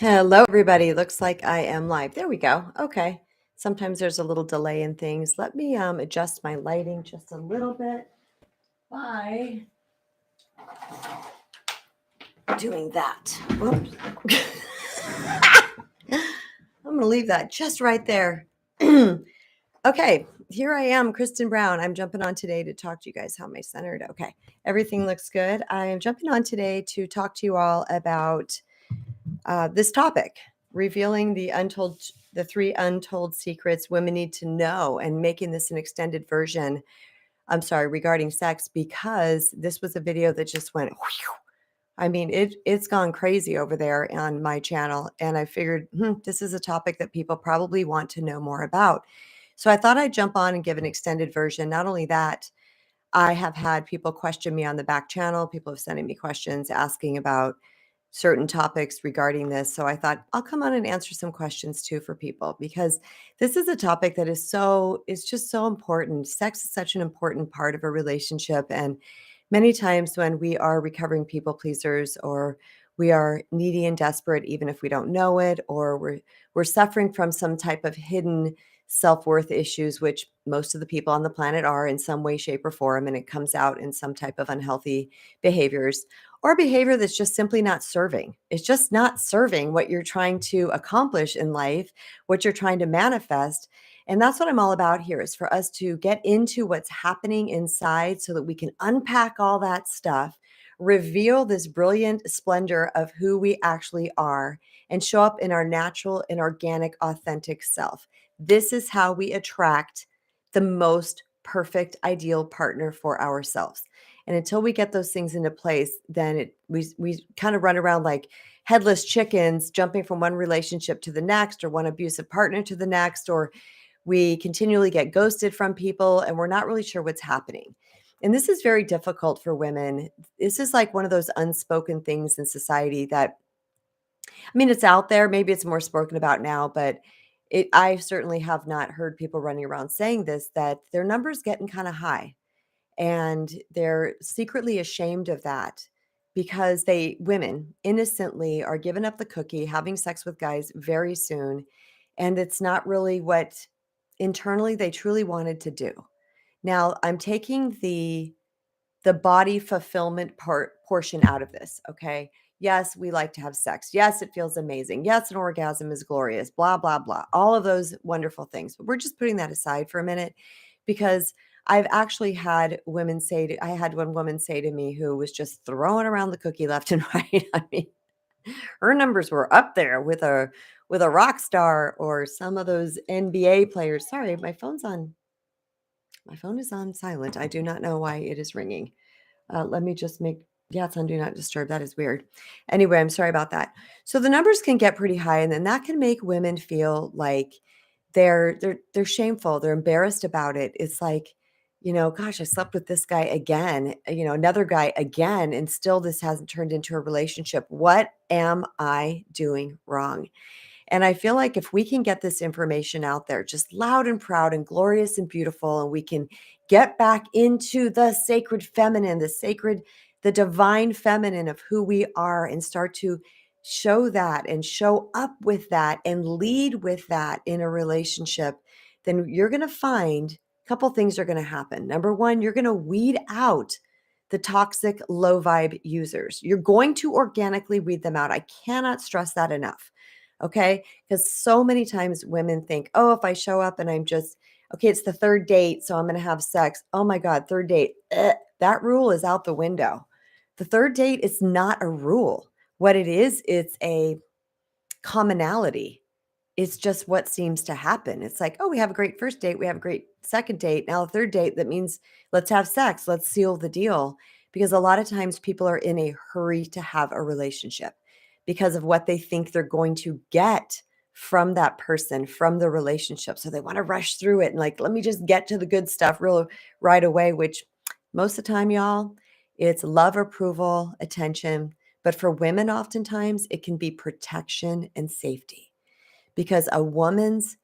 Hello, everybody. Looks like I am live. There we go. Okay. Sometimes there's a little delay in things. Let me adjust my lighting just a little bit by doing that. Whoops. I'm going to leave that just right there. Okay. Here I am, Kristen Brown. I'm jumping on today to talk to you guys. How am I centered? Okay. Everything looks good. I am jumping on today to talk to you all about this topic, revealing the three untold secrets women need to know, and making this an extended version. I'm sorry, regarding sex, because this was a video that just went. Whew. I mean, it's gone crazy over there on my channel, and I figured this is a topic that people probably want to know more about. So I thought I'd jump on and give an extended version. Not only that, I have had people question me on the back channel. People have sending me questions asking about certain topics regarding this. So I thought I'll come on and answer some questions too for people, because this is a topic that is just so important. Sex is such an important part of a relationship. And many times when we are recovering people pleasers, or we are needy and desperate, even if we don't know it, or we're suffering from some type of hidden self-worth issues, which most of the people on the planet are in some way, shape, or form, and it comes out in some type of unhealthy behaviors, or behavior that's just simply not serving. It's just not serving what you're trying to accomplish in life, what you're trying to manifest. And that's what I'm all about here, is for us to get into what's happening inside so that we can unpack all that stuff, reveal this brilliant splendor of who we actually are, and show up in our natural and organic, authentic self. This is how we attract the most perfect, ideal partner for ourselves. And until we get those things into place, then we kind of run around like headless chickens, jumping from one relationship to the next, or one abusive partner to the next, or we continually get ghosted from people, and we're not really sure what's happening. And this is very difficult for women. This is like one of those unspoken things in society that, I mean, it's out there. Maybe it's more spoken about now, but I certainly have not heard people running around saying this, that their numbers getting kind of high, and they're secretly ashamed of that, because women innocently are giving up the cookie, having sex with guys very soon, and it's not really what internally they truly wanted to do. Now, I'm taking the body fulfillment portion out of this, okay? Yes, we like to have sex. Yes, it feels amazing. Yes, an orgasm is glorious, blah, blah, blah. All of those wonderful things. But we're just putting that aside for a minute, because I've actually had I had one woman say to me, who was just throwing around the cookie left and right. I mean, her numbers were up there with a rock star, or some of those NBA players. Sorry, my phone is on silent. I do not know why it is ringing. Let me just yeah, it's on do not disturb. That is weird. Anyway, I'm sorry about that. So the numbers can get pretty high, and then that can make women feel like they're shameful. They're embarrassed about it. It's like, gosh, I slept with this guy again, another guy again, and still this hasn't turned into a relationship. What am I doing wrong? And I feel like if we can get this information out there, just loud and proud and glorious and beautiful, and we can get back into the sacred feminine, the divine feminine of who we are, and start to show that and show up with that and lead with that in a relationship, then you're going to find a couple things are going to happen. Number one, you're going to weed out the toxic, low vibe users. You're going to organically weed them out. I cannot stress that enough. Okay. Because so many times women think, oh, if I show up and I'm just, okay, it's the third date, so I'm going to have sex. Oh my God, third date. That rule is out the window. The third date is not a rule. What it is, it's a commonality. It's just what seems to happen. It's like, oh, we have a great first date. We have a great second date. Now, a third date, that means let's have sex. Let's seal the deal. Because a lot of times people are in a hurry to have a relationship because of what they think they're going to get from that person, from the relationship. So they want to rush through it and, like, let me just get to the good stuff right away, which most of the time, y'all, it's love, approval, attention. But for women, oftentimes it can be protection and safety, because a woman's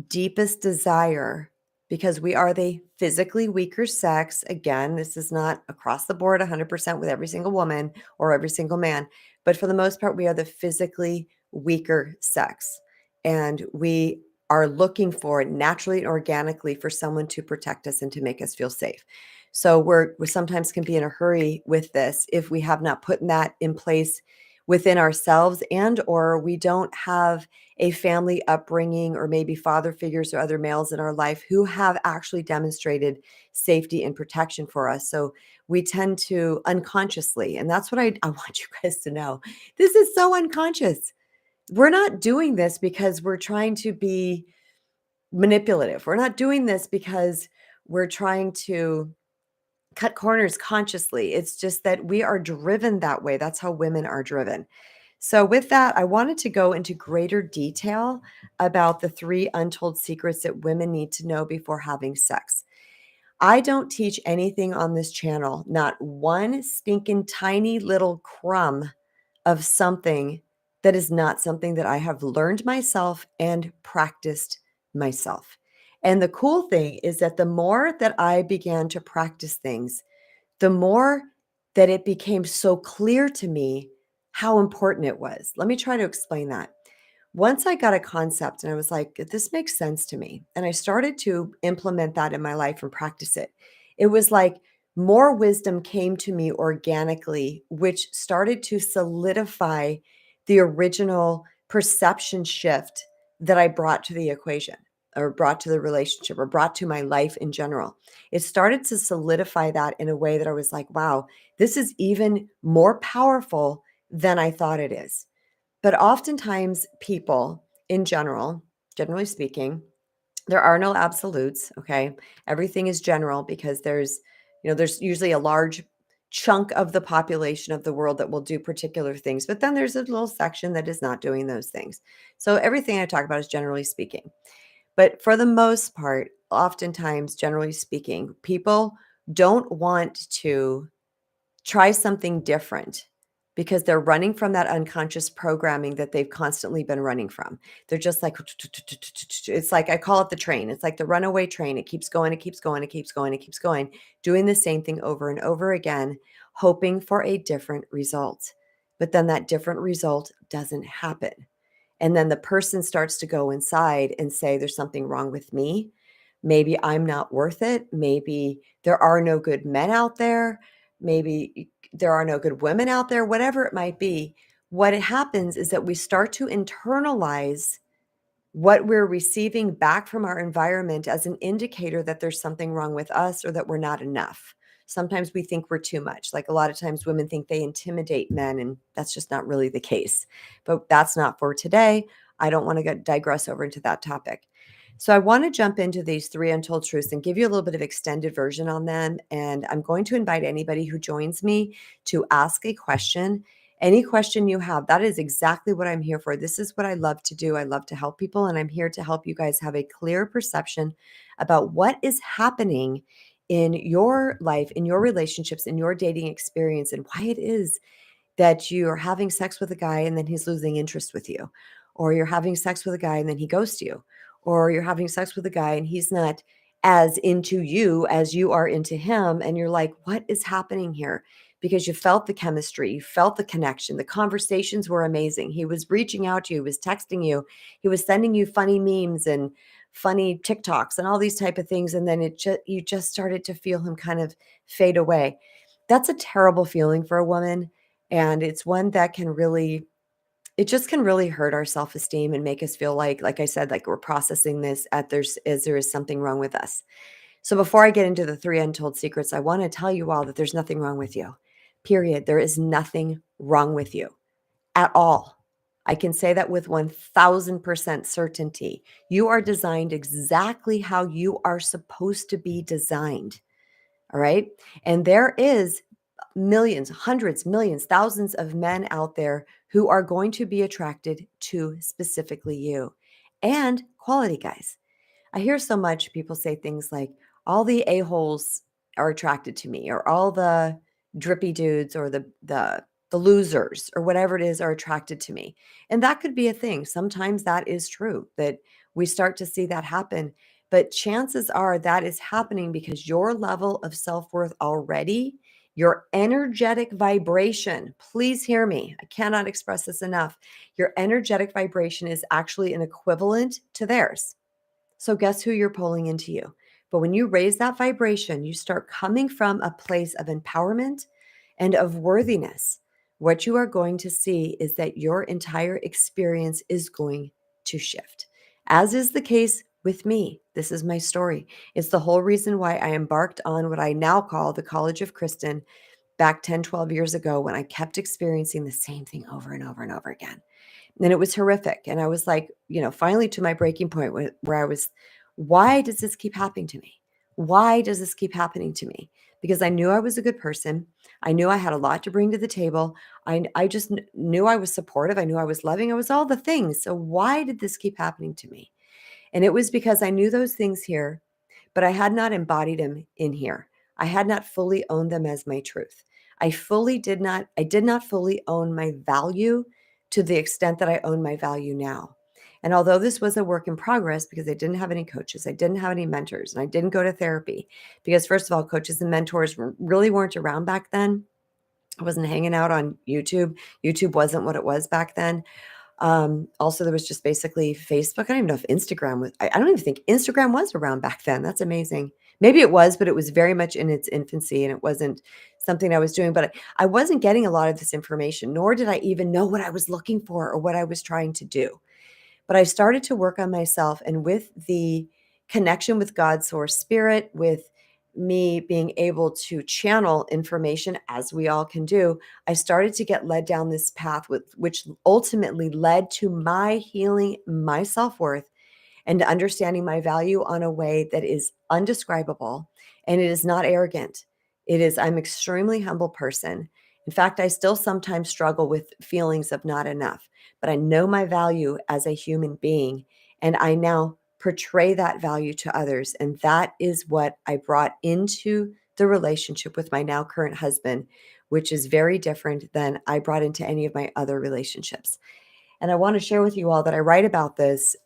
deepest desire, because we are the physically weaker sex. Again, this is not across the board 100% with every single woman or every single man, but for the most part, we are the physically weaker sex. And we are looking for naturally and organically for someone to protect us and to make us feel safe. So we sometimes can be in a hurry with this if we have not put that in place within ourselves, and or we don't have a family upbringing or maybe father figures or other males in our life who have actually demonstrated safety and protection for us. So we tend to unconsciously, and that's what I want you guys to know. This is so unconscious. We're not doing this because we're trying to be manipulative. We're not doing this because we're trying to cut corners consciously. It's just that we are driven that way. That's how women are driven. So, with that, I wanted to go into greater detail about the three untold secrets that women need to know before having sex. I don't teach anything on this channel, not one stinking tiny little crumb of something that is not something that I have learned myself and practiced myself. And the cool thing is that the more that I began to practice things, the more that it became so clear to me how important it was. Let me try to explain that. Once I got a concept and I was like, this makes sense to me. And I started to implement that in my life and practice it. It was like more wisdom came to me organically, which started to solidify the original perception shift that I brought to the equation or brought to the relationship or brought to my life in general. It started to solidify that in a way that I was like, wow, this is even more powerful than I thought it is. But oftentimes, people in general, generally speaking, there are no absolutes. Okay. Everything is general because there's usually a large chunk of the population of the world that will do particular things. But then there's a little section that is not doing those things. So everything I talk about is generally speaking. But for the most part, oftentimes, generally speaking, people don't want to try something different because they're running from that unconscious programming that they've constantly been running from. They're just like, it's like, I call it the train. It's like the runaway train. It keeps going, it keeps going, it keeps going, it keeps going, doing the same thing over and over again, hoping for a different result. But then that different result doesn't happen. And then the person starts to go inside and say, there's something wrong with me. Maybe I'm not worth it. Maybe there are no good men out there. Maybe there are no good women out there, whatever it might be. What happens is that we start to internalize what we're receiving back from our environment as an indicator that there's something wrong with us or that we're not enough. Sometimes we think we're too much. Like a lot of times women think they intimidate men, and that's just not really the case. But that's not for today. I don't want to digress over into that topic. So I want to jump into these three untold truths and give you a little bit of extended version on them. And I'm going to invite anybody who joins me to ask a question. Any question you have, that is exactly what I'm here for. This is what I love to do. I love to help people, and I'm here to help you guys have a clear perception about what is happening in your life, in your relationships, in your dating experience, and why it is that you're having sex with a guy and then he's losing interest with you, or you're having sex with a guy and then he ghosts you, or you're having sex with a guy and he's not as into you as you are into him. And you're like, what is happening here? Because you felt the chemistry, you felt the connection, the conversations were amazing. He was reaching out to you, he was texting you, he was sending you funny memes and funny TikToks and all these type of things. And then you just started to feel him kind of fade away. That's a terrible feeling for a woman. And it's one that it just can really hurt our self-esteem and make us feel like I said, like we're processing this as there is something wrong with us. So before I get into the three untold secrets, I want to tell you all that there's nothing wrong with you. Period. There is nothing wrong with you at all. I can say that with 1000% certainty. You are designed exactly how you are supposed to be designed. All right. And there is millions, hundreds, millions, thousands of men out there who are going to be attracted to specifically you, and quality guys. I hear so much people say things like, all the a-holes are attracted to me, or all the drippy dudes, or the losers, or whatever it is, are attracted to me. And that could be a thing. Sometimes that is true, that we start to see that happen. But chances are that is happening because your level of self-worth already Your energetic vibration, please hear me. I cannot express this enough. Your energetic vibration is actually an equivalent to theirs. So guess who you're pulling into you? But when you raise that vibration, you start coming from a place of empowerment and of worthiness. What you are going to see is that your entire experience is going to shift, as is the case with me. This is my story. It's the whole reason why I embarked on what I now call the College of Kristen back 10, 12 years ago, when I kept experiencing the same thing over and over and over again. And it was horrific. And I was like, finally to my breaking point where I was, why does this keep happening to me? Why does this keep happening to me? Because I knew I was a good person. I knew I had a lot to bring to the table. I just knew I was supportive. I knew I was loving. I was all the things. So why did this keep happening to me? And it was because I knew those things here, but I had not embodied them in here. I had not fully owned them as my truth. I did not fully own my value to the extent that I own my value now. And although this was a work in progress, because I didn't have any coaches, I didn't have any mentors, and I didn't go to therapy, because first of all, coaches and mentors really weren't around back then. I wasn't hanging out on YouTube. YouTube wasn't what it was back then. Also, there was just basically Facebook. I don't even know if Instagram was, I don't even think Instagram was around back then. That's amazing. Maybe it was, but it was very much in its infancy and it wasn't something I was doing. But I wasn't getting a lot of this information, nor did I even know what I was looking for or what I was trying to do. But I started to work on myself, and with the connection with God's source spirit, with me being able to channel information as we all can do, I started to get led down this path, which ultimately led to my healing, my self-worth, and understanding my value on a way that is undescribable. And it is not arrogant. I'm extremely humble person. In fact, I still sometimes struggle with feelings of not enough, but I know my value as a human being. And I now portray that value to others. And that is what I brought into the relationship with my now current husband, which is very different than I brought into any of my other relationships. And I want to share with you all that I write about this,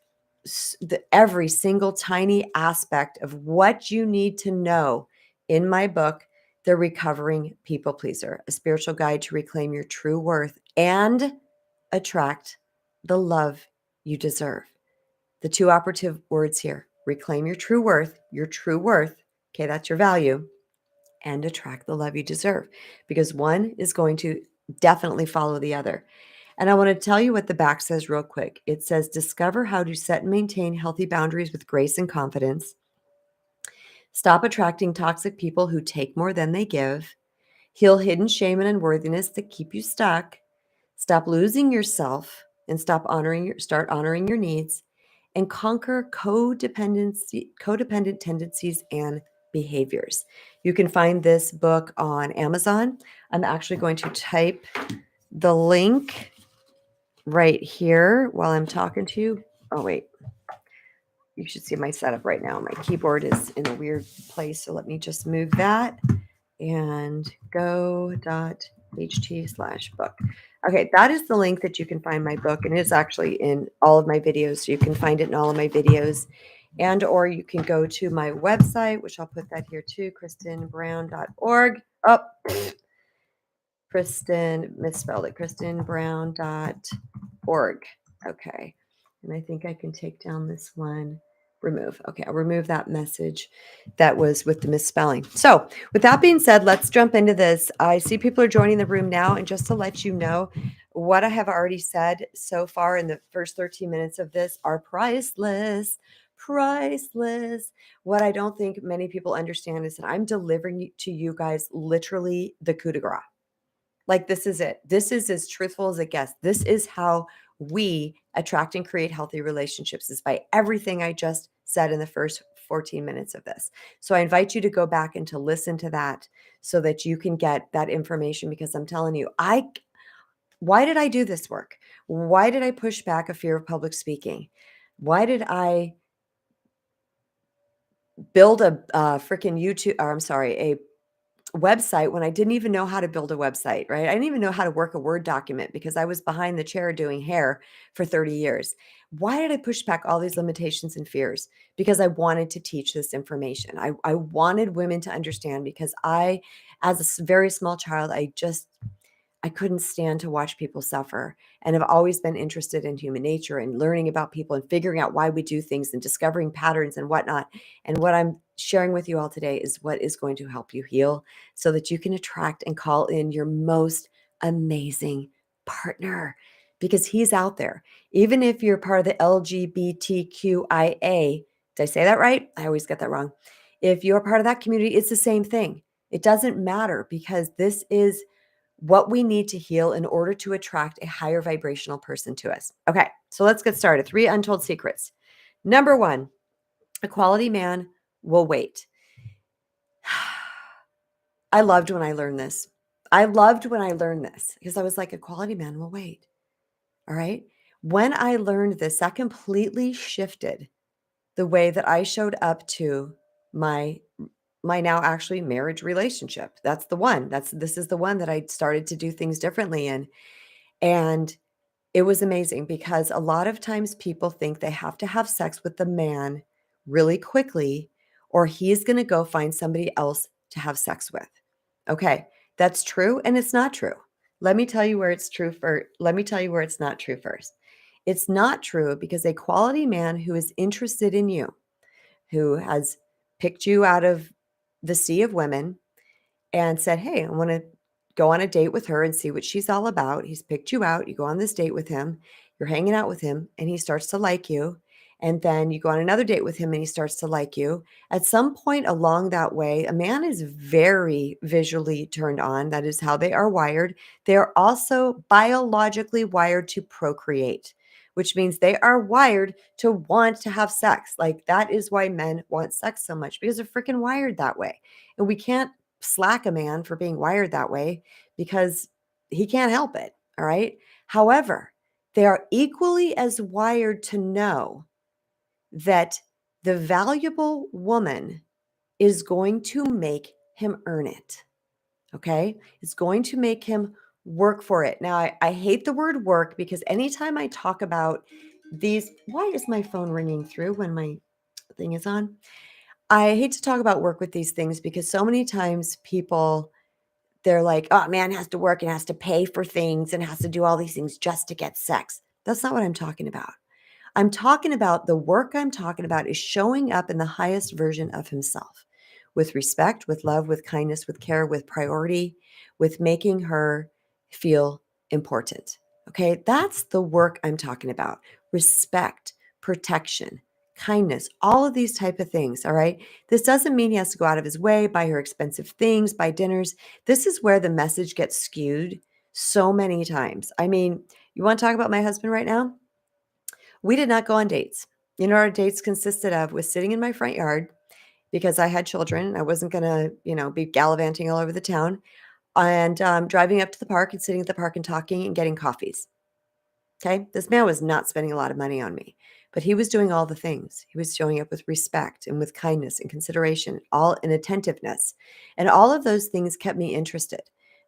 every single tiny aspect of what you need to know in my book, The Recovering People Pleaser, a spiritual guide to reclaim your true worth and attract the love you deserve. The two operative words here: reclaim your true worth, okay, that's your value, and attract the love you deserve, because one is going to definitely follow the other. And I want to tell you what the back says real quick. It says, discover how to set and maintain healthy boundaries with grace and confidence. Stop attracting toxic people who take more than they give. Heal hidden shame and unworthiness that keep you stuck. Stop losing yourself and start honoring your needs, and conquer codependent tendencies and behaviors. You can find this book on Amazon. I'm actually going to type the link right here while I'm talking to you. Oh, wait. You should see my setup right now. My keyboard is in a weird place. So let me just move that and go.ht/book. Okay, that is the link that you can find my book. And it's actually in all of my videos. So you can find it in all of my videos. And or you can go to my website, which I'll put that here too, kristenbrown.org. Oh, Kristen, misspelled it, kristenbrown.org. Okay. And I think I can take down this one. Remove. Okay, I'll remove that message that was with the misspelling. So with that being said, let's jump into this. I see people are joining the room now. And just to let you know, what I have already said so far in the first 13 minutes of this are priceless. Priceless. What I don't think many people understand is that I'm delivering to you guys literally the coup de grace. Like, this is it. This is as truthful as it gets. This is how we attract and create healthy relationships, is by everything I just said in the first 14 minutes of this. So I invite you to go back and to listen to that so that you can get that information, because I'm telling you, why did I do this work? Why did I push back a fear of public speaking? Why did I build a freaking YouTube, or I'm sorry, a website when I didn't even know how to build a website, right? I didn't even know how to work a Word document because I was behind the chair doing hair for 30 years. Why did I push back all these limitations and fears? Because I wanted to teach this information. I wanted women to understand because as a very small child, I couldn't stand to watch people suffer. And I've always been interested in human nature and learning about people and figuring out why we do things and discovering patterns and whatnot. And what I'm sharing with you all today is what is going to help you heal so that you can attract and call in your most amazing partner because he's out there. Even if you're part of the LGBTQIA, did I say that right? I always get that wrong. If you're part of that community, it's the same thing. It doesn't matter because this is what we need to heal in order to attract a higher vibrational person to us. Okay, so let's get started. 3 untold secrets. Number 1, a quality man will wait. I loved when I learned this. I loved when I learned this because I was like, a quality man will wait. All right. When I learned this, that completely shifted the way that I showed up to my now actually marriage relationship. That's the one. This is the one that I started to do things differently in. And it was amazing because a lot of times people think they have to have sex with the man really quickly or he's going to go find somebody else to have sex with. Okay, that's true and it's not true. Let me tell you where it's true for let me tell you where it's not true first. It's not true because a quality man who is interested in you, who has picked you out of the sea of women and said, "Hey, I want to go on a date with her and see what she's all about." He's picked you out. You go on this date with him. You're hanging out with him and he starts to like you. And then you go on another date with him and he starts to like you. At some point along that way, a man is very visually turned on. That is how they are wired. They are also biologically wired to procreate, which means they are wired to want to have sex. Like that is why men want sex so much because they're freaking wired that way. And we can't slack a man for being wired that way because he can't help it. All right. However, they are equally as wired to know that the valuable woman is going to make him earn it. Okay. It's going to make him work for it. Now, I hate the word work because anytime I talk about these, why is my phone ringing through when my thing is on? I hate to talk about work with these things because so many times people they're like, "Oh, man has to work and has to pay for things and has to do all these things just to get sex." That's not what I'm talking about. I'm talking about the work I'm talking about is showing up in the highest version of himself with respect, with love, with kindness, with care, with priority, with making her feel important. Okay, that's the work I'm talking about. Respect, protection, kindness, all of these type of things, all right? This doesn't mean he has to go out of his way, buy her expensive things, buy dinners. This is where the message gets skewed so many times. I mean, you want to talk about my husband right now? We did not go on dates. You know, our dates consisted of was sitting in my front yard because I had children. I wasn't gonna, be gallivanting all over the town and driving up to the park and sitting at the park and talking and getting coffees. Okay. This man was not spending a lot of money on me, but he was doing all the things. He was showing up with respect and with kindness and consideration, all in attentiveness. And all of those things kept me interested.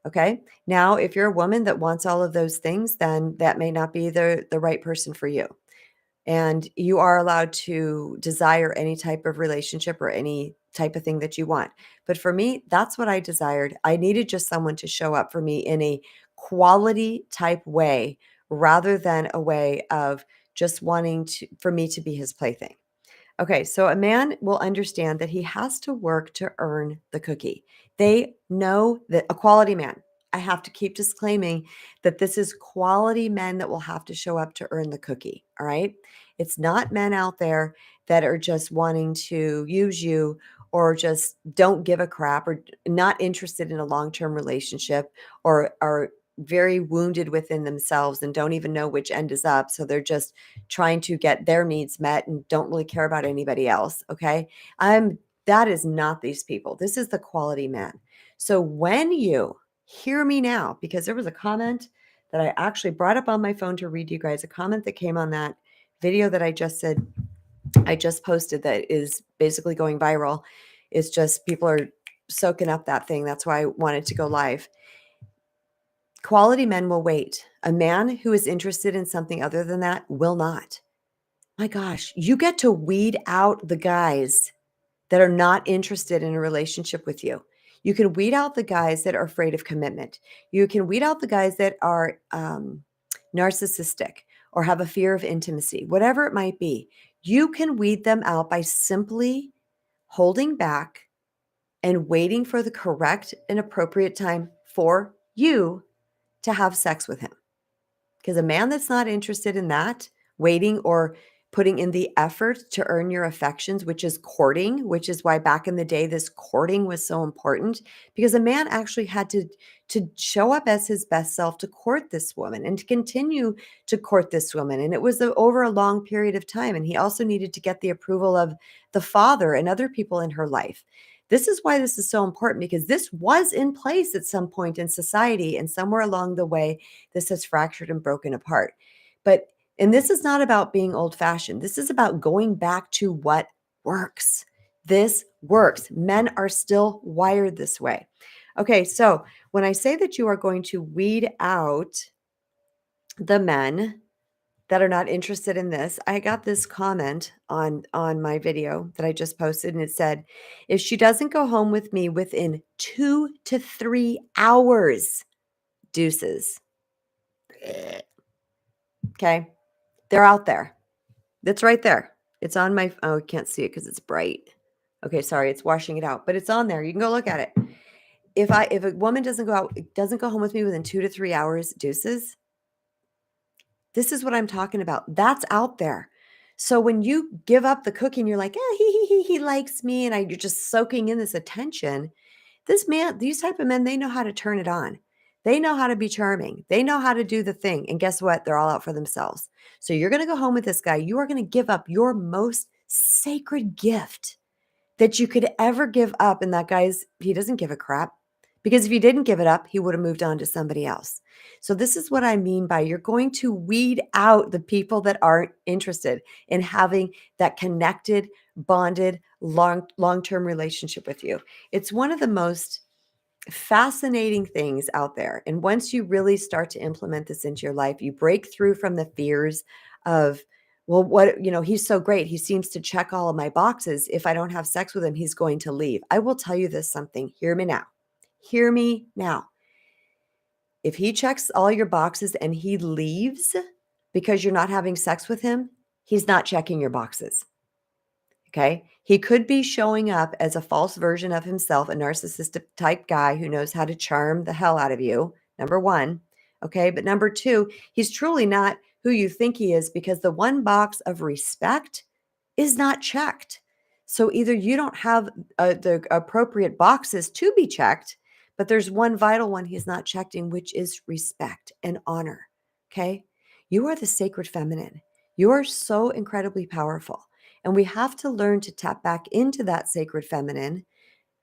Okay. Now, if you're a woman that wants all of those things, then that may not be the right person for you. And you are allowed to desire any type of relationship or any type of thing that you want. But for me, that's what I desired. I needed just someone to show up for me in a quality type way rather than a way of just wanting to for me to be his plaything. Okay, so a man will understand that he has to work to earn the cookie. They know that a quality man, I have to keep disclaiming that this is quality men that will have to show up to earn the cookie. All right. It's not men out there that are just wanting to use you or just don't give a crap or not interested in a long term relationship or are very wounded within themselves and don't even know which end is up. So they're just trying to get their needs met and don't really care about anybody else. Okay. That is not these people. This is the quality man. So when you hear me now, because there was a comment that I actually brought up on my phone to read you guys, a comment that came on that video that I just posted that is basically going viral. It's just people are soaking up that thing. That's why I wanted to go live. Quality men will wait. A man who is interested in something other than that will not. My gosh, you get to weed out the guys that are not interested in a relationship with you. You can weed out the guys that are afraid of commitment. You can weed out the guys that are narcissistic or have a fear of intimacy, whatever it might be. You can weed them out by simply holding back and waiting for the correct and appropriate time for you to have sex with him. Because a man that's not interested in that, waiting or putting in the effort to earn your affections, which is courting, which is why back in the day, this courting was so important, because a man actually had to show up as his best self to court this woman and to continue to court this woman. And it was over a long period of time. And he also needed to get the approval of the father and other people in her life. This is why this is so important, because this was in place at some point in society, and somewhere along the way, this has fractured and broken apart. And this is not about being old fashioned. This is about going back to what works. This works. Men are still wired this way. Okay, so when I say that you are going to weed out the men that are not interested in this, I got this comment on my video that I just posted, and it said, if she doesn't go home with me within 2 to 3 hours, deuces. Okay. They're out there. That's right there. It's on my, oh, I can't see it because it's bright. Okay, sorry, it's washing it out, but it's on there. You can go look at it. If a woman doesn't go home with me within 2 to 3 hours, deuces. This is what I'm talking about. That's out there. So when you give up the cooking, you're like, he likes me, and you're just soaking in this attention. These type of men, they know how to turn it on. They know how to be charming. They know how to do the thing. And guess what? They're all out for themselves. So you're going to go home with this guy. You are going to give up your most sacred gift that you could ever give up. And that he doesn't give a crap, because if he didn't give it up, he would have moved on to somebody else. So this is what I mean by you're going to weed out the people that aren't interested in having that connected, bonded, long-term relationship with you. It's one of the most fascinating things out there. And once you really start to implement this into your life, you break through from the fears of, well, he's so great. He seems to check all of my boxes. If I don't have sex with him, he's going to leave. I will tell you this something. Hear me now. Hear me now. If he checks all your boxes and he leaves because you're not having sex with him, he's not checking your boxes. Okay. He could be showing up as a false version of himself, a narcissistic type guy who knows how to charm the hell out of you. Number one. Okay. But number two, he's truly not who you think he is, because the one box of respect is not checked. So either you don't have the appropriate boxes to be checked, but there's one vital one he's not checking, which is respect and honor. Okay. You are the sacred feminine. You are so incredibly powerful. And we have to learn to tap back into that sacred feminine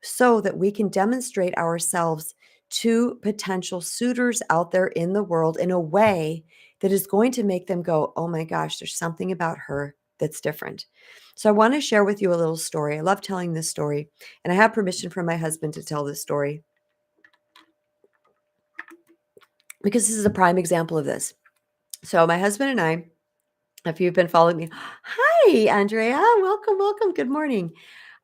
so that we can demonstrate ourselves to potential suitors out there in the world in a way that is going to make them go, oh my gosh, there's something about her that's different. So I want to share with you a little story. I love telling this story, and I have permission from my husband to tell this story because this is a prime example of this. So my husband and I, if you've been following me, hi, Andrea, welcome. Good morning.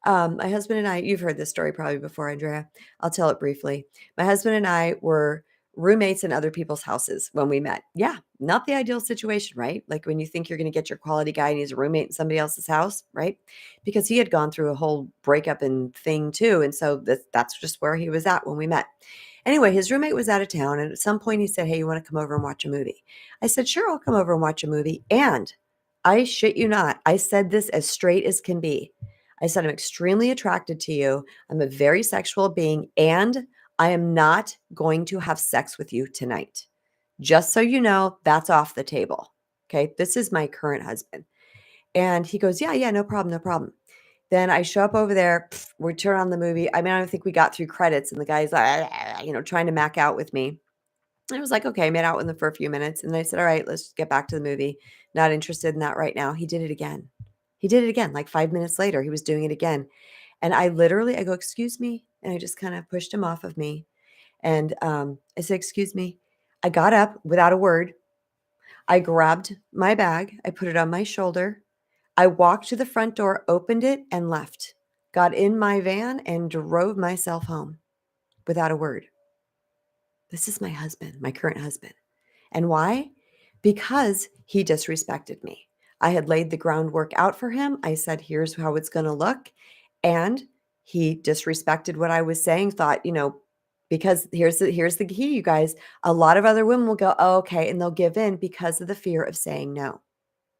My husband and I, you've heard this story probably before, Andrea. I'll tell it briefly. My husband and I were roommates in other people's houses when we met. Yeah, not the ideal situation, right? Like when you think you're going to get your quality guy and he's a roommate in somebody else's house, right? Because he had gone through a whole breakup and thing too. And so that's just where he was at when we met. Anyway, his roommate was out of town. And at some point he said, hey, you want to come over and watch a movie? I said, sure, I'll come over and watch a movie. And I shit you not, I said this as straight as can be. I said, I'm extremely attracted to you. I'm a very sexual being, and I am not going to have sex with you tonight. Just so you know, that's off the table. Okay. This is my current husband. And he goes, yeah, no problem. Then I show up over there. We turn on the movie. I mean, I don't think we got through credits, and the guy's like, trying to mac out with me. And I was like, okay, I made out with him for a few minutes. And then I said, all right, let's get back to the movie. Not interested in that right now. He did it again. Like 5 minutes later, he was doing it again. And I go, excuse me. And I just kind of pushed him off of me. And I said, excuse me. I got up without a word. I grabbed my bag. I put it on my shoulder. I walked to the front door, opened it, and left. Got in my van and drove myself home without a word. This is my husband, my current husband. And why? Because he disrespected me. I had laid the groundwork out for him. I said, here's how it's going to look. And he disrespected what I was saying, thought, because here's the key, you guys. A lot of other women will go, oh, okay, and they'll give in because of the fear of saying no.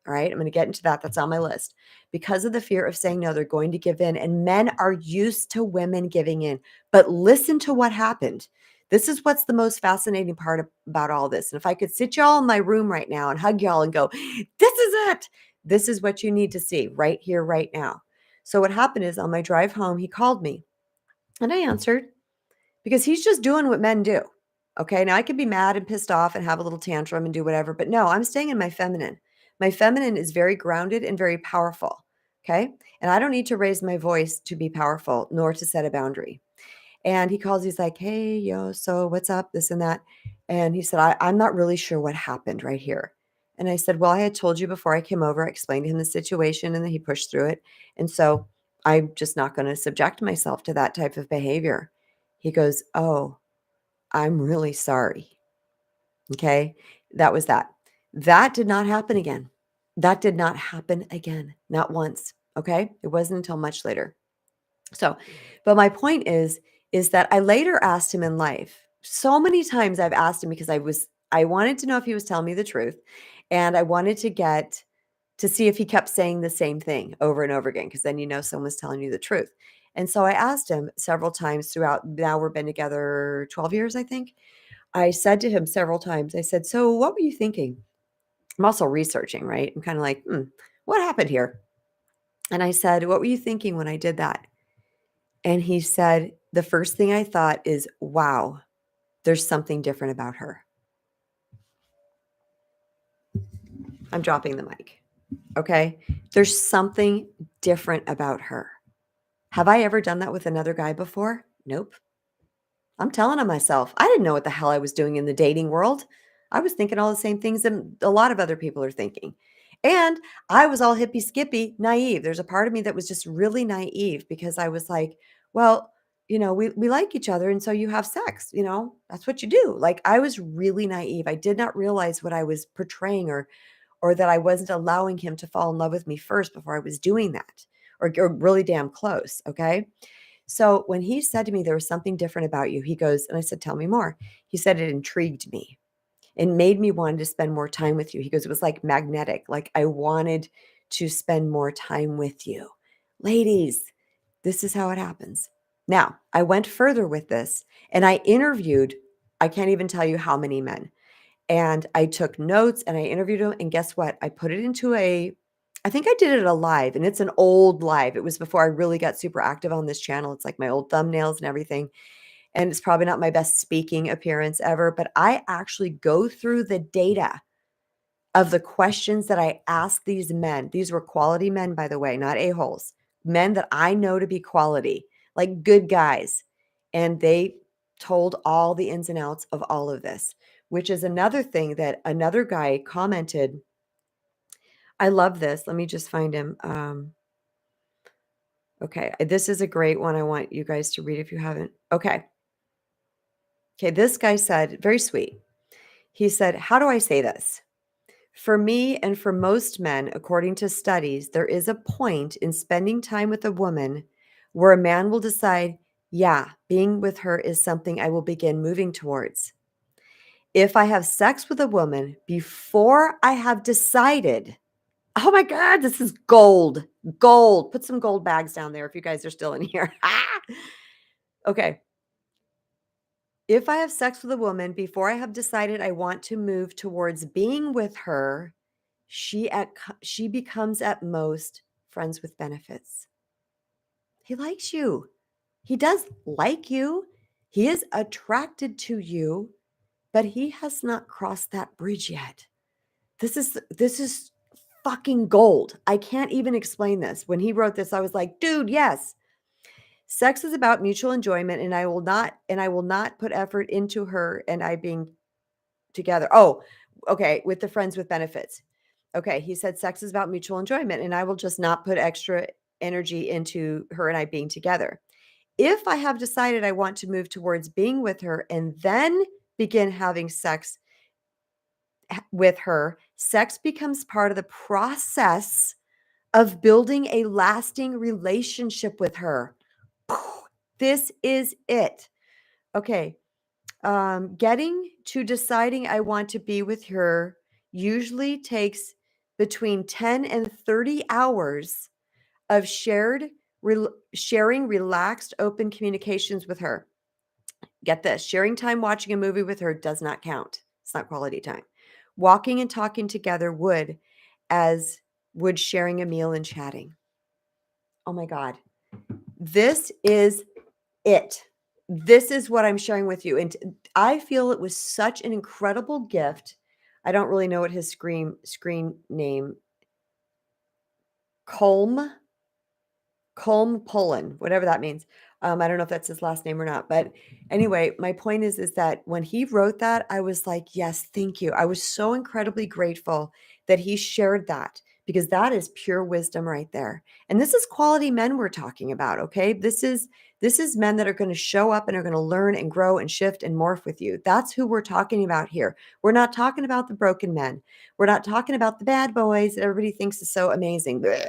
All right, I'm going to get into that. That's on my list. Because of the fear of saying no, they're going to give in. And men are used to women giving in. But listen to what happened. This is what's the most fascinating part about all this. And if I could sit y'all in my room right now and hug y'all and go, this is it. This is what you need to see right here, right now. So what happened is on my drive home, he called me and I answered because he's just doing what men do. Okay. Now I could be mad and pissed off and have a little tantrum and do whatever, but no, I'm staying in my feminine. My feminine is very grounded and very powerful. Okay. And I don't need to raise my voice to be powerful nor to set a boundary. And he calls, he's like, hey, yo, so what's up? This and that. And he said, I'm not really sure what happened right here. And I said, well, I had told you before I came over, I explained to him the situation and then he pushed through it. And so I'm just not going to subject myself to that type of behavior. He goes, oh, I'm really sorry. Okay. That was that. That did not happen again. That did not happen again. Not once. Okay. It wasn't until much later. So, but my point is that I later asked him in life. So many times I've asked him because I wanted to know if he was telling me the truth. And I wanted to see if he kept saying the same thing over and over again, because then someone's telling you the truth. And so I asked him several times throughout, now we've been together 12 years, I think. I said to him several times, I said, so what were you thinking? I'm also researching, right? I'm kind of like, what happened here? And I said, what were you thinking when I did that? And he said, the first thing I thought is, wow, there's something different about her. I'm dropping the mic. Okay. There's something different about her. Have I ever done that with another guy before? Nope. I'm telling on myself. I didn't know what the hell I was doing in the dating world. I was thinking all the same things that a lot of other people are thinking. And I was all hippy skippy, naive. There's a part of me that was just really naive because I was like, well, we like each other. And so you have sex, that's what you do. Like I was really naive. I did not realize what I was portraying or that I wasn't allowing him to fall in love with me first before I was doing that or really damn close. Okay. So when he said to me, there was something different about you, he goes, and I said, tell me more. He said, it intrigued me and made me want to spend more time with you. He goes, it was like magnetic. Like I wanted to spend more time with you. Ladies, this is how it happens. Now, I went further with this and I interviewed, I can't even tell you how many men. And I took notes and I interviewed them. And guess what? I put it into I think I did it a live and it's an old live. It was before I really got super active on this channel. It's like my old thumbnails and everything. And it's probably not my best speaking appearance ever, but I actually go through the data of the questions that I asked these men. These were quality men, by the way, not a-holes, men that I know to be quality, like good guys. And they told all the ins and outs of all of this, which is another thing that another guy commented. I love this. Let me just find him. Okay. This is a great one. I want you guys to read if you haven't. Okay. Okay. This guy said, very sweet. He said, how do I say this? For me and for most men, according to studies, there is a point in spending time with a woman where a man will decide, yeah, being with her is something I will begin moving towards. If I have sex with a woman before I have decided, oh my God, this is gold, gold. Put some gold bags down there if you guys are still in here. Okay. If I have sex with a woman before I have decided I want to move towards being with her, she becomes at most friends with benefits. He likes you. He does like you. He is attracted to you, but he has not crossed that bridge yet. This is fucking gold. I can't even explain this. When he wrote this, I was like, dude, yes. Sex is about mutual enjoyment, and I will not put effort into her and I being together. Oh, okay, with the friends with benefits. Okay, he said sex is about mutual enjoyment, and I will just not put extra energy into her and I being together. If I have decided I want to move towards being with her and then begin having sex with her, sex becomes part of the process of building a lasting relationship with her. This is it. Okay. Getting to deciding I want to be with her usually takes between 10 and 30 hours of sharing relaxed, open communications with her. Get this, sharing time watching a movie with her does not count. It's not quality time. Walking and talking together would, as would sharing a meal and chatting. Oh my God. This is it. This is what I'm sharing with you. And I feel it was such an incredible gift. I don't really know what his screen name, Colm Pullen, whatever that means. I don't know if that's his last name or not, but anyway, my point is that when he wrote that, I was like, yes, thank you. I was so incredibly grateful that he shared that because that is pure wisdom right there. And this is quality men we're talking about, okay? This is men that are going to show up and are going to learn and grow and shift and morph with you. That's who we're talking about here. We're not talking about the broken men. We're not talking about the bad boys that everybody thinks is so amazing. Blech.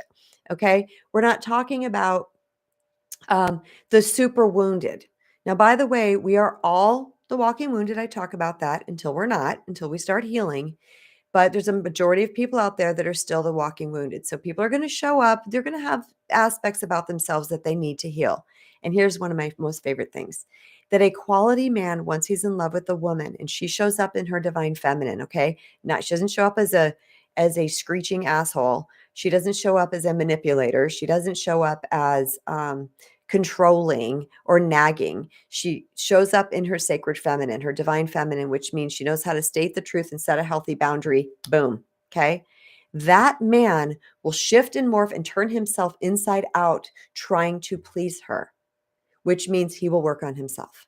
Okay? We're not talking about the super wounded. Now, by the way, we are all the walking wounded. I talk about that until we're not, until we start healing. But there's a majority of people out there that are still the walking wounded. So people are going to show up. They're going to have aspects about themselves that they need to heal. And here's one of my most favorite things that a quality man, once he's in love with a woman and she shows up in her divine feminine, okay? Not, she doesn't show up as a screeching asshole. She doesn't show up as a manipulator. She doesn't show up as controlling or nagging. She shows up in her sacred feminine, her divine feminine, which means she knows how to state the truth and set a healthy boundary. Boom. Okay. That man will shift and morph and turn himself inside out trying to please her, which means he will work on himself.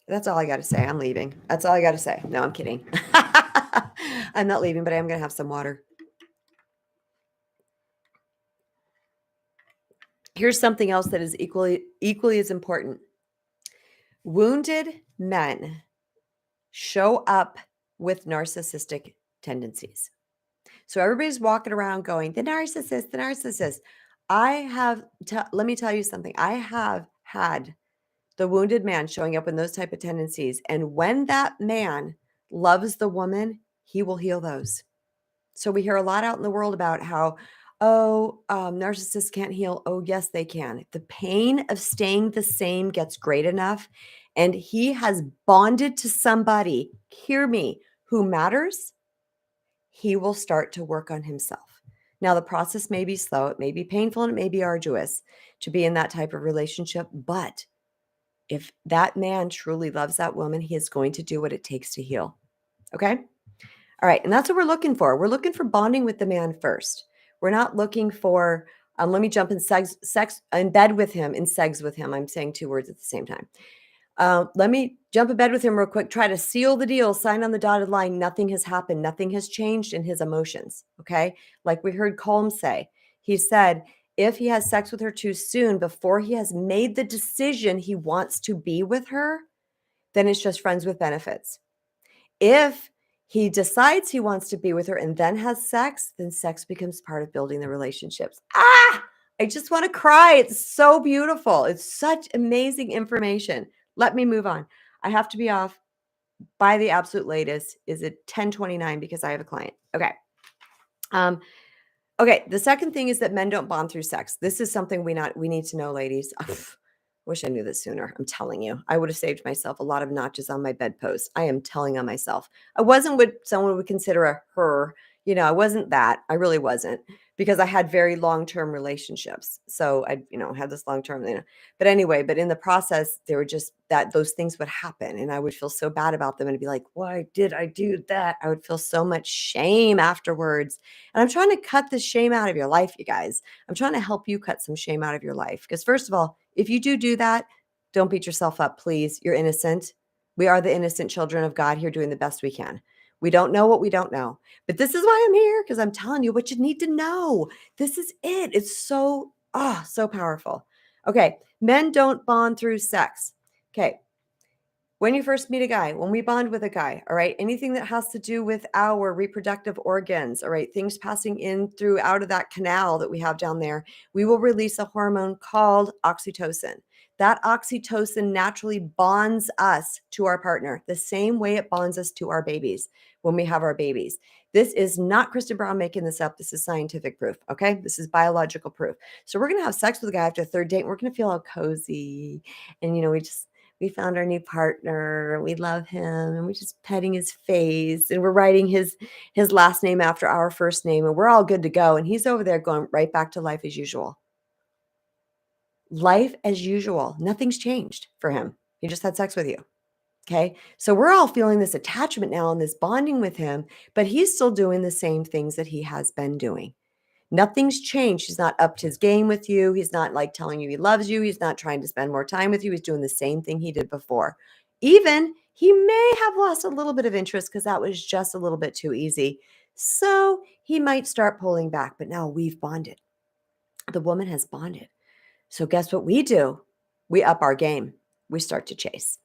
That's all I got to say. I'm leaving. That's all I got to say. No, I'm kidding. I'm not leaving, but I am going to have some water. Here's something else that is equally as important. Wounded men show up with narcissistic tendencies. So everybody's walking around going, the narcissist, the narcissist. Let me tell you something. I have had the wounded man showing up in those type of tendencies. And when that man loves the woman, he will heal those. So we hear a lot out in the world about how, narcissists can't heal. Oh, yes, they can. The pain of staying the same gets great enough. And he has bonded to somebody, hear me, who matters. He will start to work on himself. Now, the process may be slow, it may be painful, and it may be arduous to be in that type of relationship. But if that man truly loves that woman, he is going to do what it takes to heal. Okay. All right. And that's what we're looking for. We're looking for bonding with the man first. We're not looking for, let me jump in in bed with him, in segs with him. I'm saying two words at the same time. Let me jump in bed with him real quick, try to seal the deal, sign on the dotted line. Nothing has happened. Nothing has changed in his emotions. Okay. Like we heard Colm say, he said, if he has sex with her too soon, before he has made the decision he wants to be with her, then it's just friends with benefits. If he decides he wants to be with her and then has sex, then sex becomes part of building the relationships. I just want to cry. It's so beautiful. It's such amazing information. Let me move on. I have to be off by the absolute latest. Is it 10:29 because I have a client? Okay. Okay. The second thing is that men don't bond through sex. This is something we need to know, ladies. Wish I knew this sooner. I'm telling you, I would have saved myself a lot of notches on my bedpost. I am telling on myself. I wasn't what someone would consider a her. I wasn't that. I really wasn't because I had very long-term relationships. So I, had this long-term, but anyway, but in the process, there were just that those things would happen and I would feel so bad about them and be like, why did I do that? I would feel so much shame afterwards. And I'm trying to cut the shame out of your life, you guys. I'm trying to help you cut some shame out of your life. Because first of all, if you do that, don't beat yourself up, please. You're innocent. We are the innocent children of God here doing the best we can. We don't know what we don't know. But this is why I'm here, because I'm telling you what you need to know. This is it. It's so powerful. Okay, men don't bond through sex. Okay, when you first meet a guy, when we bond with a guy, all right, anything that has to do with our reproductive organs, all right, things passing in through out of that canal that we have down there, we will release a hormone called oxytocin. That oxytocin naturally bonds us to our partner the same way it bonds us to our babies when we have our babies. This is not Kristen Brown making this up. This is scientific proof. Okay. This is biological proof. So we're going to have sex with a guy after a third date. And we're going to feel all cozy. And, we found our new partner. We love him. And we're just petting his face. And we're writing his last name after our first name. And we're all good to go. And he's over there going right back to life as usual. Life as usual. Nothing's changed for him. He just had sex with you. Okay. So we're all feeling this attachment now and this bonding with him, but he's still doing the same things that he has been doing. Nothing's changed. He's not upped his game with you. He's not like telling you he loves you. He's not trying to spend more time with you. He's doing the same thing he did before. Even he may have lost a little bit of interest because that was just a little bit too easy. So he might start pulling back, but now we've bonded. The woman has bonded. So guess what we do? We up our game. We start to chase.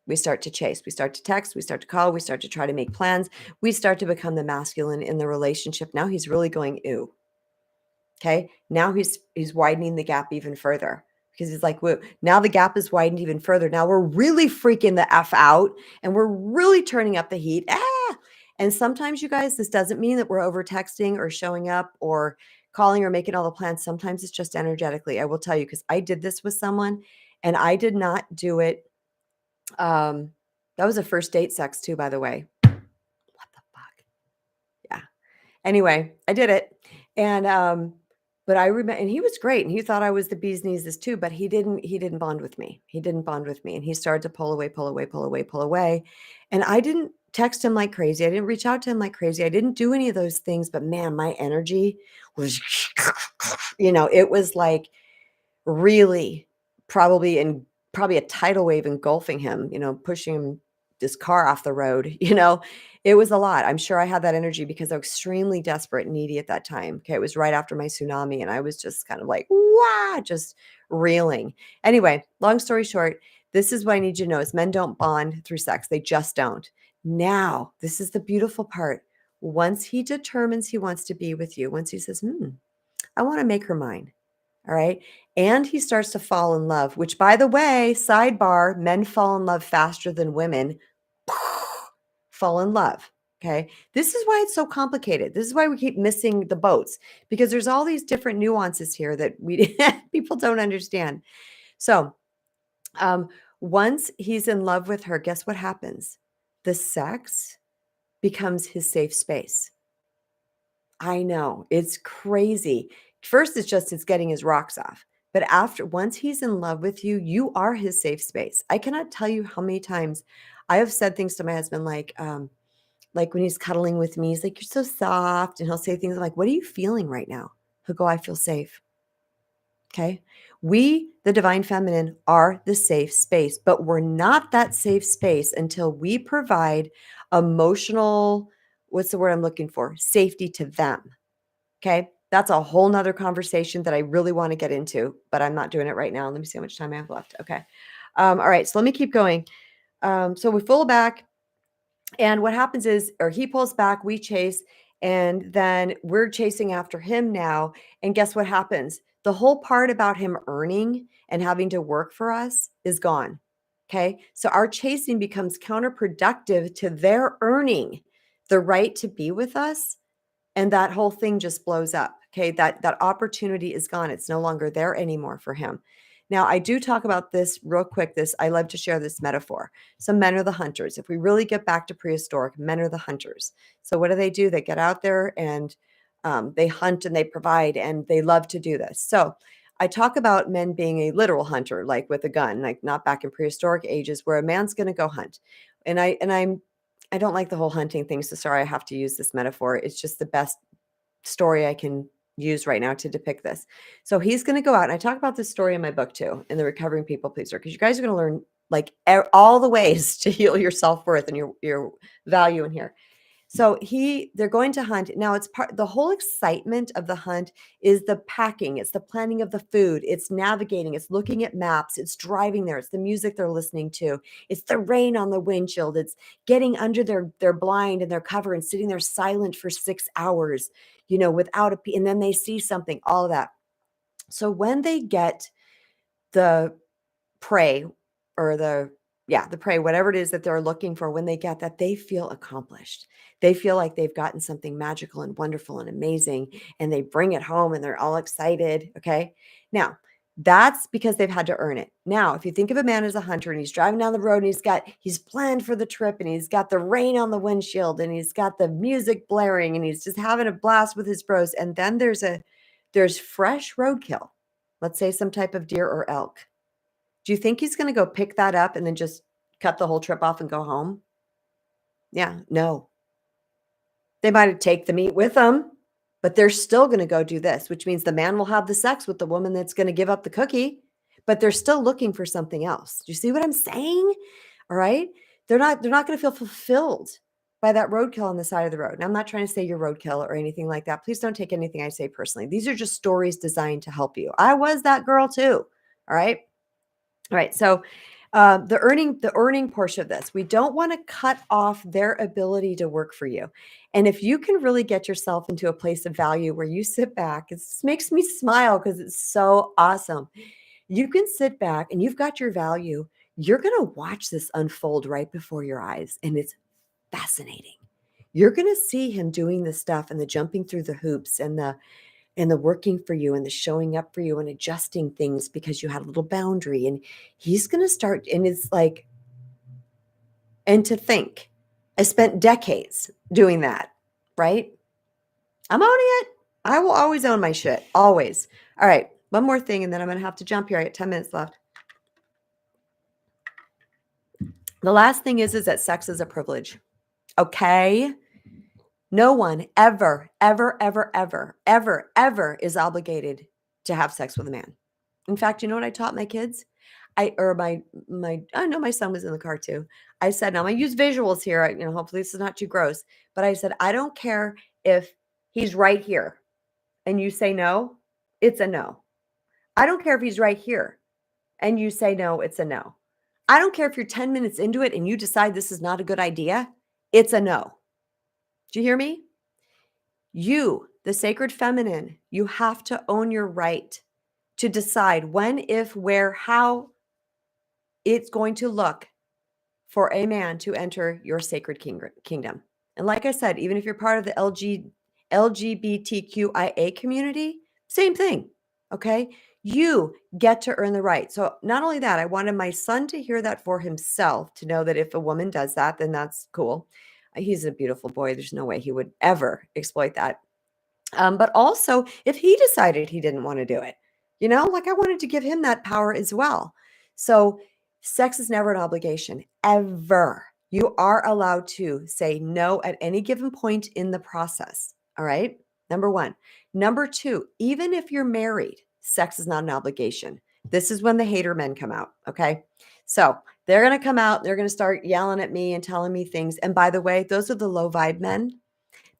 We start to chase. We start to text. We start to call. We start to try to make plans. We start to become the masculine in the relationship. Now he's really going, ew. Okay. Now he's widening the gap even further because he's like, whoa, now the gap is widened even further. Now we're really freaking the F out and we're really turning up the heat. And sometimes, you guys, this doesn't mean that we're over texting or showing up or calling or making all the plans. Sometimes it's just energetically. I will tell you, because I did this with someone and I did not do it. That was a first date sex too, by the way. What the fuck? Yeah. Anyway, I did it. And, but I remember, and he was great, and he thought I was the bee's knees too, but he didn't bond with me. He didn't bond with me, and he started to pull away, pull away, pull away, pull away. And I didn't text him like crazy. I didn't reach out to him like crazy. I didn't do any of those things, but man, my energy was, it was like really probably a tidal wave engulfing him, pushing him this car off the road, it was a lot. I'm sure I had that energy because I was extremely desperate and needy at that time. Okay. It was right after my tsunami and I was just kind of like, wow, just reeling. Anyway, long story short, this is what I need you to know is men don't bond through sex. They just don't. Now, this is the beautiful part. Once he determines he wants to be with you, once he says, I want to make her mine. All right. And he starts to fall in love, which, by the way, sidebar, men fall in love faster than women fall in love. Okay. This is why it's so complicated. This is why we keep missing the boats because there's all these different nuances here that we people don't understand. So once he's in love with her, guess what happens? The sex becomes his safe space. I know, it's crazy. First, it's getting his rocks off. But once he's in love with you, you are his safe space. I cannot tell you how many times I have said things to my husband like when he's cuddling with me, he's like, "You're so soft." And he'll say things like, "What are you feeling right now?" He'll go, "I feel safe." Okay. We, the divine feminine, are the safe space, but we're not that safe space until we provide emotional, what's the word I'm looking for? Safety to them. Okay. That's a whole nother conversation that I really want to get into, but I'm not doing it right now. Let me see how much time I have left. Okay. All right. So let me keep going. So we pull back. And what happens is, or he pulls back, we chase, and then we're chasing after him now. And guess what happens? The whole part about him earning and having to work for us is gone. Okay. So our chasing becomes counterproductive to their earning the right to be with us. And that whole thing just blows up. Okay. That opportunity is gone. It's no longer there anymore for him. Now, I do talk about this real quick. I love to share this metaphor. So men are the hunters. If we really get back to prehistoric, men are the hunters. So what do? They get out there and they hunt and they provide, and they love to do this. So I talk about men being a literal hunter, like with a gun, like not back in prehistoric ages, where a man's going to go hunt. I don't like the whole hunting thing. So sorry, I have to use this metaphor. It's just the best story I can use right now to depict this. So he's going to go out, and I talk about this story in my book too, in the Recovering People Pleaser, because you guys are going to learn like all the ways to heal your self-worth and your value in here. So they're going to hunt. Now the whole excitement of the hunt is the packing, it's the planning of the food, it's navigating, it's looking at maps, it's driving there, it's the music they're listening to, it's the rain on the windshield, it's getting under their blind and their cover and sitting there silent for 6 hours, without and then they see something, all of that. So when they get the prey or the prey, whatever it is that they're looking for, when they get that, they feel accomplished. They feel like they've gotten something magical and wonderful and amazing, and they bring it home and they're all excited. Okay. Now, that's because they've had to earn it. Now, if you think of a man as a hunter and he's driving down the road and he's planned for the trip and he's got the rain on the windshield and he's got the music blaring and he's just having a blast with his bros. And then there's fresh roadkill. Let's say some type of deer or elk. Do you think he's going to go pick that up and then just cut the whole trip off and go home? Yeah, no. They might take the meat with them, but they're still going to go do this, which means the man will have the sex with the woman that's going to give up the cookie, but they're still looking for something else. Do you see what I'm saying? All right. They're not going to feel fulfilled by that roadkill on the side of the road. And I'm not trying to say you're roadkill or anything like that. Please don't take anything I say personally. These are just stories designed to help you. I was that girl too. All right. All right. So the earning portion of this, we don't want to cut off their ability to work for you. And if you can really get yourself into a place of value where you sit back, it makes me smile because it's so awesome. You can sit back and you've got your value. You're going to watch this unfold right before your eyes. And it's fascinating. You're going to see him doing the stuff and the jumping through the hoops and the working for you and the showing up for you and adjusting things because you had a little boundary. And he's going to start. And it's like, and to think, I spent decades doing that, right? I'm owning it. I will always own my shit. Always. All right. One more thing, and then I'm going to have to jump here. I got 10 minutes left. The last thing is that sex is a privilege. Okay. No one ever, ever, ever, ever, ever, ever is obligated to have sex with a man. In fact, you know what I taught my kids? I know my son was in the car too. I said, now I'm gonna use visuals here. Hopefully this is not too gross, but I said, I don't care if he's right here and you say no, it's a no. I don't care if he's right here and you say no, it's a no. I don't care if you're 10 minutes into it and you decide this is not a good idea, it's a no. Do you hear me? You, the sacred feminine, you have to own your right to decide when, if, where, how it's going to look for a man to enter your sacred kingdom. And like I said, even if you're part of the LGBTQIA community, same thing. Okay. You get to earn the right. So not only that, I wanted my son to hear that for himself, to know that if a woman does that, then that's cool. He's a beautiful boy. There's no way he would ever exploit that. But also, if he decided he didn't want to do it, like I wanted to give him that power as well. So sex is never an obligation, ever. You are allowed to say no at any given point in the process. All right. Number one. Number two, even if you're married, sex is not an obligation. This is when the hater men come out. Okay. So they're going to come out, they're going to start yelling at me and telling me things. And by the way, those are the low vibe men,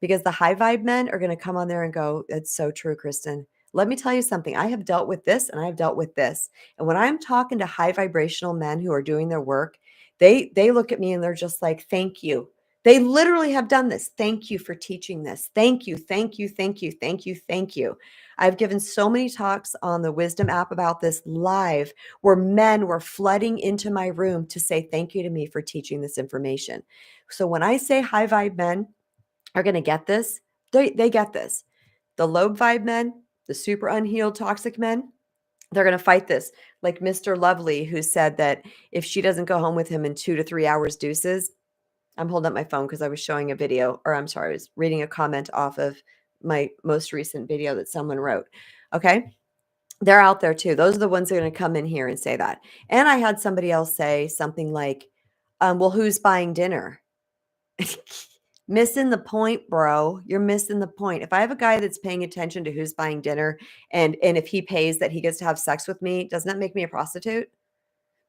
because the high vibe men are going to come on there and go, "It's so true, Kristen. Let me tell you something. I have dealt with this and I've dealt with this." And when I'm talking to high vibrational men who are doing their work, they look at me and they're just like, "Thank you." They literally have done this. "Thank you for teaching this. Thank you, thank you, thank you, thank you, thank you." I've given so many talks on the Wisdom app about this live, where men were flooding into my room to say thank you to me for teaching this information. So when I say high vibe men are going to get this, they get this. The low vibe men, the super unhealed toxic men, They're going to fight this. Like Mr. Lovely, who said that if she doesn't go home with him in 2 to 3 hours, deuces. I'm holding up my phone because I was showing a video, or I'm sorry, I was reading a comment off of my most recent video that someone wrote. Okay. They're out there too. Those are the ones that are going to come in here and say that. And I had somebody else say something like, well, who's buying dinner? Missing the point, bro. You're missing the point. If I have a guy that's paying attention to who's buying dinner and if he pays that he gets to have sex with me, doesn't that make me a prostitute?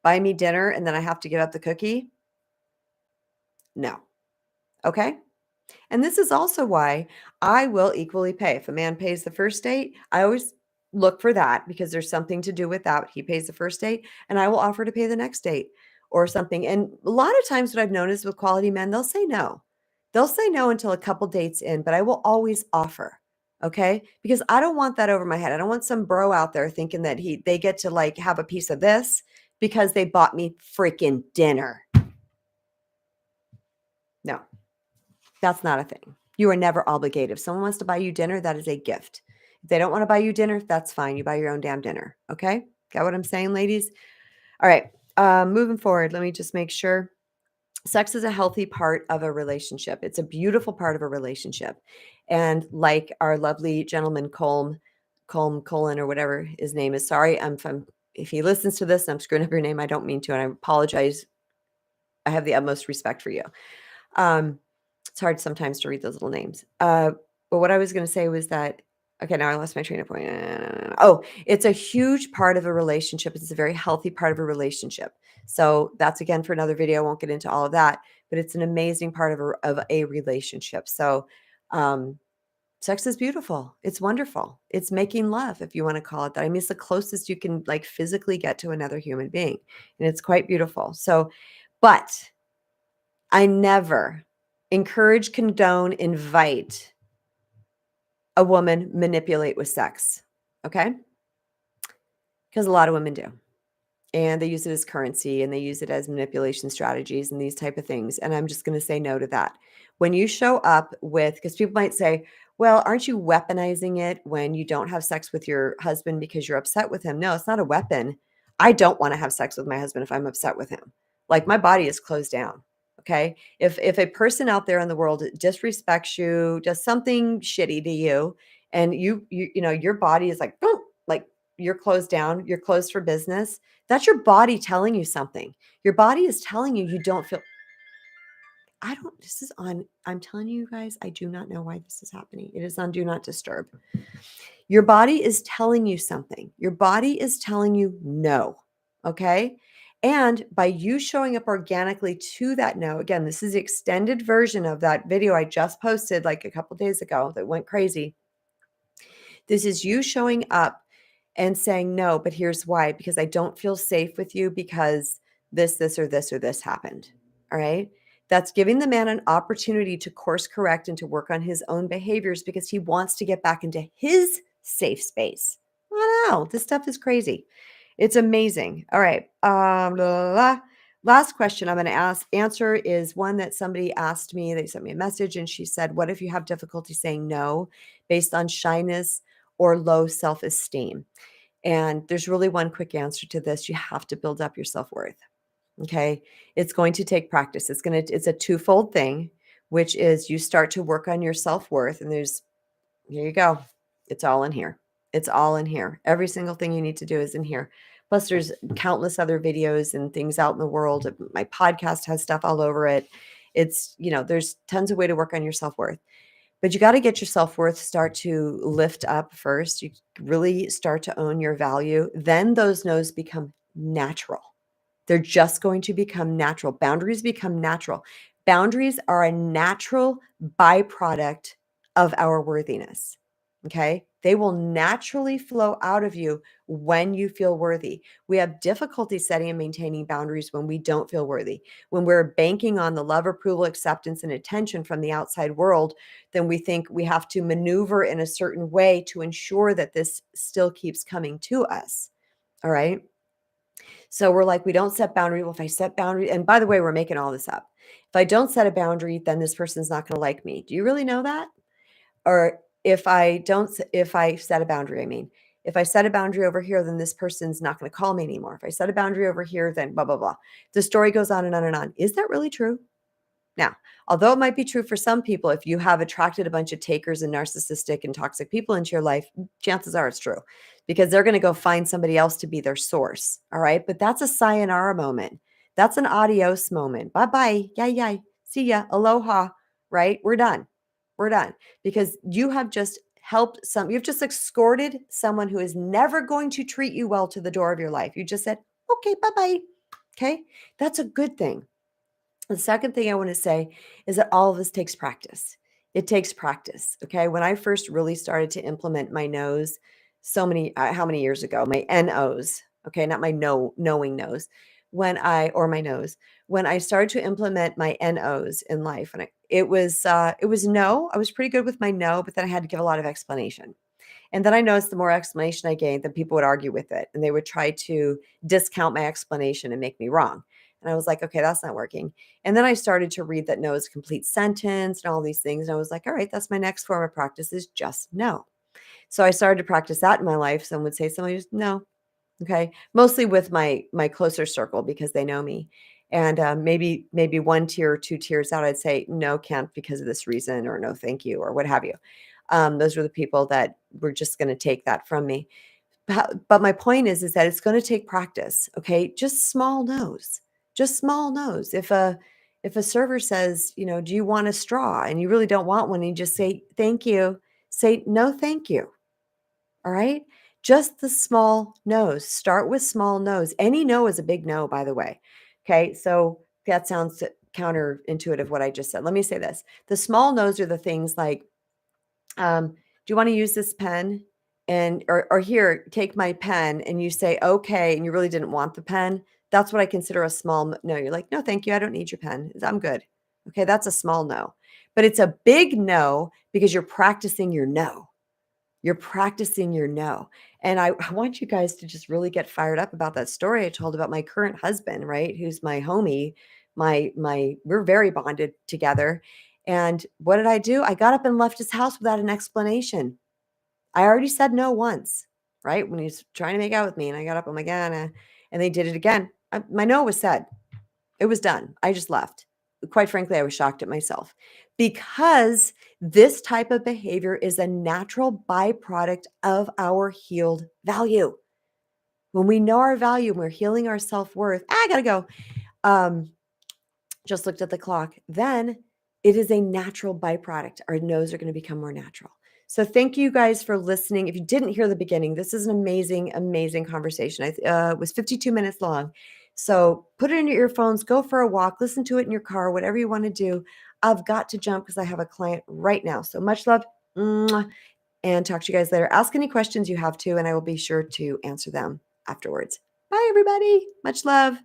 Buy me dinner and then I have to give up the cookie? No. Okay? And this is also why I will equally pay. If a man pays the first date, I always look for that because there's something to do with that. He pays the first date and I will offer to pay the next date or something. And a lot of times what I've noticed with quality men, they'll say no. They'll say no until a couple dates in, but I will always offer. Okay? Because I don't want that over my head. I don't want some bro out there thinking that they get to like have a piece of this because they bought me freaking dinner. No. That's not a thing. You are never obligated. If someone wants to buy you dinner, that is a gift. If they don't want to buy you dinner, that's fine. You buy your own damn dinner. Okay? Got what I'm saying, ladies? All right. Moving forward, let me just make sure. Sex is a healthy part of a relationship. It's a beautiful part of a relationship. And like our lovely gentleman, Colin, or whatever his name is. Sorry, if he listens to this and I'm screwing up your name, I don't mean to. And I apologize. I have the utmost respect for you. It's hard sometimes to read those little names. But what I was going to say was that, okay, now I lost my train of point. Oh, it's a huge part of a relationship. It's a very healthy part of a relationship. So that's again for another video. I won't get into all of that, but it's an amazing part of a relationship. So, sex is beautiful. It's wonderful. It's making love, if you want to call it that. I mean, it's the closest you can like physically get to another human being, and it's quite beautiful. So, but I never encourage, condone, invite a woman manipulate with sex. Okay? Because a lot of women do. And they use it as currency and they use it as manipulation strategies and these type of things. And I'm just going to say no to that. When you show up with, because people might say, well, aren't you weaponizing it when you don't have sex with your husband because you're upset with him? No, it's not a weapon. I don't want to have sex with my husband if I'm upset with him. Like my body is closed down. Okay. If a person out there in the world disrespects you, does something shitty to you, and you know, your body is like, boom, like you're closed down, you're closed for business. That's your body telling you something. Your body is telling you you don't feel. This is on, I'm telling you guys, I do not know why this is happening. It is on do not disturb. Your body is telling you something. Your body is telling you no. Okay. And by you showing up organically to that no, again, this is the extended version of that video I just posted like a couple days ago that went crazy. This is you showing up and saying no, but here's why, because I don't feel safe with you because this, or this happened. All right. That's giving the man an opportunity to course correct and to work on his own behaviors because he wants to get back into his safe space. I know this stuff is crazy. It's amazing. All right. Blah, blah, blah. Last question I'm going to answer is one that somebody asked me. They sent me a message and she said, what if you have difficulty saying no based on shyness or low self-esteem? And there's really one quick answer to this. You have to build up your self-worth. Okay. It's going to take practice. It's a twofold thing, which is you start to work on your self-worth. And here you go. It's all in here. It's all in here. Every single thing you need to do is in here. Plus, there's countless other videos and things out in the world. My podcast has stuff all over it. It's, there's tons of way to work on your self-worth. But you got to get your self-worth start to lift up first. You really start to own your value. Then those no's become natural. They're just going to become natural. Boundaries become natural. Boundaries are a natural byproduct of our worthiness. Okay. They will naturally flow out of you when you feel worthy. We have difficulty setting and maintaining boundaries when we don't feel worthy. When we're banking on the love, approval, acceptance, and attention from the outside world, then we think we have to maneuver in a certain way to ensure that this still keeps coming to us. All right. So we're like, we don't set boundary. Well, if I set boundary, and by the way, we're making all this up. If I don't set a boundary, then this person's not going to like me. Do you really know that? Or if I set a boundary, If I set a boundary over here, then this person's not going to call me anymore. If I set a boundary over here, then blah, blah, blah. The story goes on and on and on. Is that really true? Now, although it might be true for some people, if you have attracted a bunch of takers and narcissistic and toxic people into your life, chances are it's true because they're going to go find somebody else to be their source. All right. But that's a sayonara moment. That's an adios moment. Bye bye. Yay, yay. See ya. Aloha. Right. We're done. We're done because you have just you've just escorted someone who is never going to treat you well to the door of your life. You just said, okay, bye bye. Okay. That's a good thing. The second thing I want to say is that all of this takes practice. It takes practice. Okay. When I first really started to implement my nose, how many years ago? My NOs. Okay. Not my knowing nose. Or my nose, when I started to implement my NOs in life, and it was no, I was pretty good with my no, but then I had to give a lot of explanation. And then I noticed the more explanation I gave, the people would argue with it and they would try to discount my explanation and make me wrong. And I was like, okay, that's not working. And then I started to read that no is a complete sentence and all these things. And I was like, all right, that's my next form of practice is just no. So I started to practice that in my life. Someone would say something, just no. Okay. Mostly with my closer circle because they know me. And maybe one tier or two tiers out, I'd say, no, can't because of this reason, or no, thank you, or what have you. Those were the people that were just going to take that from me. But my point is that it's going to take practice. Okay. Just small no's, just small no's. If a server says, do you want a straw? And you really don't want one, and you just say, thank you, say, no, thank you. All right. Just the small no's. Start with small no's. Any no is a big no, by the way. Okay. So that sounds counterintuitive, what I just said. Let me say this. The small no's are the things like, do you want to use this pen? And or here, take my pen, and you say, okay, and you really didn't want the pen. That's what I consider a small no. You're like, no, thank you. I don't need your pen. I'm good. Okay. That's a small no. But it's a big no because you're practicing your no. You're practicing your no. And I want you guys to just really get fired up about that story I told about my current husband, right? Who's my homie. We're very bonded together. And what did I do? I got up and left his house without an explanation. I already said no once, right? When he was trying to make out with me, and I got up, I'm like, and they did it again. My no was said. It was done. I just left. Quite frankly, I was shocked at myself because this type of behavior is a natural byproduct of our healed value. When we know our value and we're healing our self-worth, I gotta go. Just looked at the clock. Then it is a natural byproduct. Our no's are going to become more natural. So thank you guys for listening. If you didn't hear the beginning, this is an amazing, amazing conversation. It was 52 minutes long. So put it in your earphones, go for a walk, listen to it in your car, whatever you want to do. I've got to jump because I have a client right now. So much love. Mwah, and talk to you guys later. Ask any questions you have to, and I will be sure to answer them afterwards. Bye, everybody. Much love.